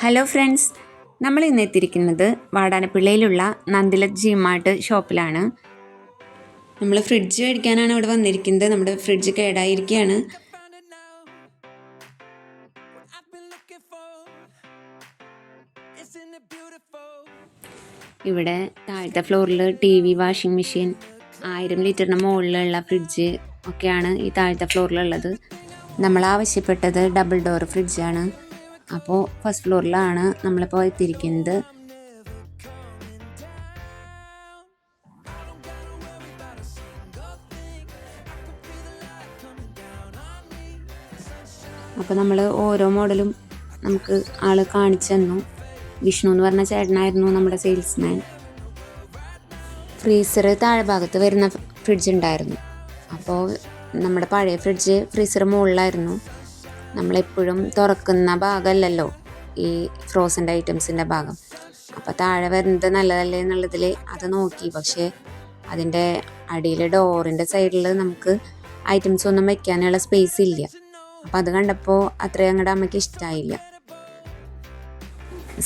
Hello friends, നമ്മൾ ഇന്ന് എത്തിയിരിക്കുന്നത് വാടാനപ്പിള്ളയിലുള്ള നന്ദിലത് ജിമാർട്ട് ഷോപ്പിലാണ്. നമ്മൾ ഫ്രിഡ്ജ് മേടിക്കാനാണ് ഇവിടെ വന്നിരിക്കുന്നത്. നമ്മുടെ ഫ്രിഡ്ജ് കേടായിരിക്കുകയാണ്. ഇവിടെ താഴത്തെ ഫ്ലോറിൽ TV, വാഷിംഗ് മെഷീൻ, 1000 ലിറ്ററിന് മുകളിലുള്ള ഫ്രിഡ്ജ് ഒക്കെയാണ് ഈ താഴത്തെ ഫ്ലോറിലുള്ളത്. നമ്മൾ ആവശ്യപ്പെട്ടത് ഡബിൾ ഡോർ ഫ്രിഡ്ജാണ്. അപ്പോൾ ഫസ്റ്റ് ഫ്ലോറിലാണ് നമ്മളിപ്പോൾ എത്തിയിരിക്കുന്നത്. അപ്പോൾ നമ്മൾ ഓരോ മോഡലും നമുക്ക് ആൾ കാണിച്ചു തന്നു. വിഷ്ണു എന്ന് പറഞ്ഞ ചേട്ടനായിരുന്നു നമ്മുടെ സെയിൽസ്മാൻ. ഫ്രീസർ താഴെ ഭാഗത്ത് വരുന്ന ഫ്രിഡ്ജ് ഉണ്ടായിരുന്നു. അപ്പോൾ നമ്മുടെ പഴയ ഫ്രിഡ്ജ് ഫ്രീസർ മുകളിലായിരുന്നു. നമ്മളെപ്പോഴും തുറക്കുന്ന ഭാഗമല്ലല്ലോ ഈ ഫ്രോസൺ ഐറ്റംസിൻ്റെ ഭാഗം. അപ്പോൾ താഴെ വരുന്നത് നല്ലതല്ലേ എന്നുള്ളതിൽ അത് നോക്കി. പക്ഷേ അതിൻ്റെ അടിയിൽ ഡോറിൻ്റെ സൈഡിൽ നമുക്ക് ഐറ്റംസ് ഒന്നും വെക്കാനുള്ള സ്പേസ് ഇല്ല. അപ്പോൾ അത് കണ്ടപ്പോൾ അത്രയും അങ്ങോട്ട് അമ്മയ്ക്ക് ഇഷ്ടമായില്ല.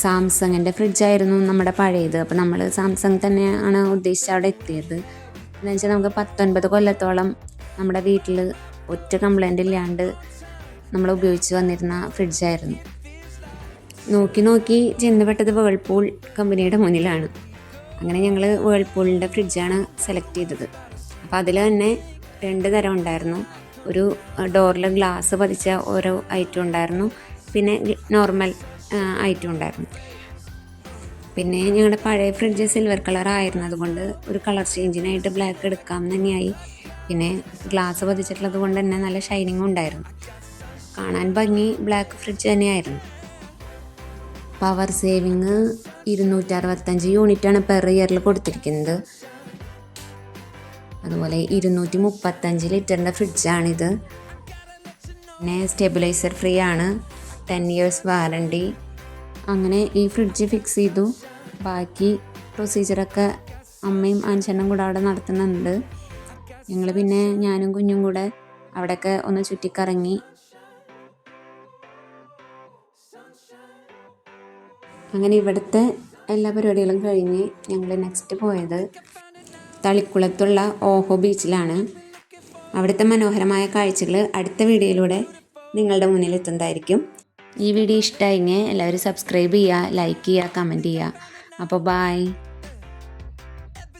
സാംസങ്ങിൻ്റെ ഫ്രിഡ്ജായിരുന്നു നമ്മുടെ പഴയത്. അപ്പോൾ നമ്മൾ സാംസങ് തന്നെയാണ് ഉദ്ദേശിച്ച് അവിടെ എത്തിയത്. എന്ന് വെച്ചാൽ നമുക്ക് 19 കൊല്ലത്തോളം നമ്മുടെ വീട്ടിൽ ഒറ്റ കംപ്ലൈൻ്റ് ഇല്ലാണ്ട് നമ്മൾ ഉപയോഗിച്ച് വന്നിരുന്ന ഫ്രിഡ്ജായിരുന്നു. നോക്കി ചെന്നുപെട്ടത് വേൾപൂൾ കമ്പനിയുടെ മുന്നിലാണ്. അങ്ങനെ ഞങ്ങൾ വേൾപൂളിൻ്റെ ഫ്രിഡ്ജാണ് സെലക്ട് ചെയ്തത്. അപ്പോൾ അതിൽ തന്നെ 2 തരം ഉണ്ടായിരുന്നു. ഒരു ഡോറിൽ ഗ്ലാസ് പതിച്ച ഓരോ ഐറ്റം ഉണ്ടായിരുന്നു, പിന്നെ നോർമൽ ഐറ്റം ഉണ്ടായിരുന്നു. പിന്നെ ഞങ്ങളുടെ പഴയ ഫ്രിഡ്ജ് സിൽവർ കളർ ആയിരുന്നത് കൊണ്ട് ഒരു കളർ ചേഞ്ചിനായിട്ട് ബ്ലാക്ക് എടുക്കാം തന്നെയായി. പിന്നെ ഗ്ലാസ് പതിച്ചിട്ടുള്ളത് കൊണ്ട് തന്നെ നല്ല ഷൈനിങ്ങും ഉണ്ടായിരുന്നു. കാണാൻ ഭംഗി ബ്ലാക്ക് ഫ്രിഡ്ജ് തന്നെയായിരുന്നു. പവർ സേവിങ് 265 യൂണിറ്റാണ് പെർ ഇയറിൽ കൊടുത്തിരിക്കുന്നത്. അതുപോലെ 235 ലിറ്ററിൻ്റെ ഫ്രിഡ്ജാണിത്. പിന്നെ സ്റ്റെബിലൈസർ ഫ്രീ ആണ്, 10 ഇയേഴ്സ് വാറണ്ടി. അങ്ങനെ ഈ ഫ്രിഡ്ജ് ഫിക്സ് ചെയ്തു. ബാക്കി പ്രൊസീജിയറൊക്കെ അമ്മയും അഞ്ചെണ്ണം കൂടെ അവിടെ നടത്തുന്നുണ്ട്. ഞങ്ങൾ പിന്നെ ഞാനും കുഞ്ഞും കൂടെ അവിടെയൊക്കെ ഒന്ന് ചുറ്റിക്കറങ്ങി. അങ്ങനെ ഇവിടുത്തെ എല്ലാ പരിപാടികളും കഴിഞ്ഞ് ഞങ്ങൾ നെക്സ്റ്റ് പോയത് തളിക്കുളത്തുള്ള ഓഹോ ബീച്ചിലാണ്. അവിടുത്തെ മനോഹരമായ കാഴ്ചകൾ അടുത്ത വീഡിയോയിലൂടെ നിങ്ങളുടെ മുന്നിൽ എത്തുന്നതായിരിക്കും. ഈ വീഡിയോ ഇഷ്ടമായെങ്കിൽ എല്ലാവരും സബ്സ്ക്രൈബ് ചെയ്യുക, ലൈക്ക് ചെയ്യുക, കമൻറ്റ് ചെയ്യുക. അപ്പോൾ ബൈ.